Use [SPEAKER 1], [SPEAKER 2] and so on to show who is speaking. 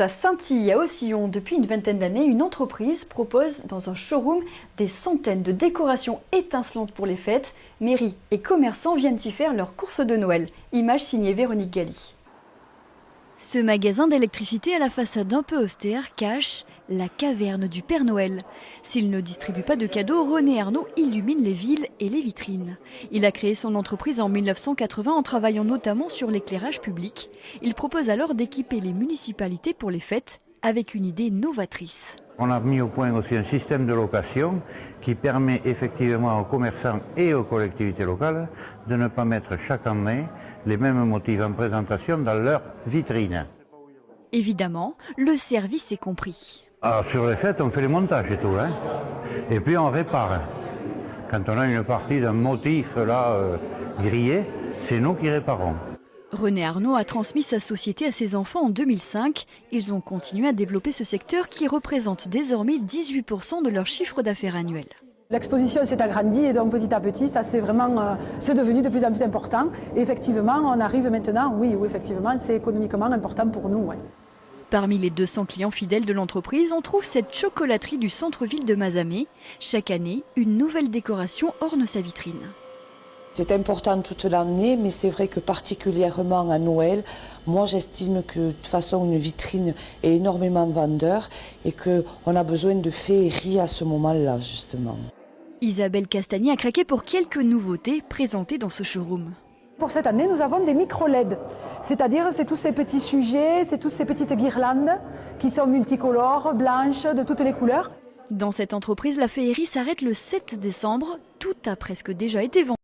[SPEAKER 1] Ça scintille à Haussillon. Depuis une vingtaine d'années, une entreprise propose dans un showroom des centaines de décorations étincelantes pour les fêtes. Mairie et commerçants viennent y faire leur course de Noël. Image signée Véronique Galli.
[SPEAKER 2] Ce magasin d'électricité à la façade un peu austère cache la caverne du Père Noël. S'il ne distribue pas de cadeaux, René Arnaud illumine les villes et les vitrines. Il a créé son entreprise en 1980 en travaillant notamment sur l'éclairage public. Il propose alors d'équiper les municipalités pour les fêtes avec une idée novatrice.
[SPEAKER 3] On a mis au point aussi un système de location qui permet effectivement aux commerçants et aux collectivités locales de ne pas mettre chaque année les mêmes motifs en présentation dans leur vitrine.
[SPEAKER 2] Évidemment, le service est compris.
[SPEAKER 3] Alors sur les fêtes, on fait les montages et tout, hein. Et puis on répare. Quand on a une partie d'un motif là grillé, c'est nous qui réparons.
[SPEAKER 2] René Arnaud a transmis sa société à ses enfants en 2005. Ils ont continué à développer ce secteur qui représente désormais 18% de leur chiffre d'affaires annuel.
[SPEAKER 4] L'exposition s'est agrandie et donc petit à petit, ça c'est devenu de plus en plus important. Et effectivement, on arrive maintenant, oui, effectivement, c'est économiquement important pour nous. Ouais.
[SPEAKER 2] Parmi les 200 clients fidèles de l'entreprise, on trouve cette chocolaterie du centre-ville de Mazamet. Chaque année, une nouvelle décoration orne sa vitrine.
[SPEAKER 5] C'est important toute l'année, mais c'est vrai que particulièrement à Noël, moi j'estime que de toute façon une vitrine est énormément vendeur et qu'on a besoin de féerie à ce moment-là justement.
[SPEAKER 2] Isabelle Castagnier a craqué pour quelques nouveautés présentées dans ce showroom.
[SPEAKER 4] Pour cette année, nous avons des micro-LED, c'est-à-dire c'est tous ces petits sujets, c'est toutes ces petites guirlandes qui sont multicolores, blanches, de toutes les couleurs.
[SPEAKER 2] Dans cette entreprise, la féerie s'arrête le 7 décembre. Tout a presque déjà été vendu.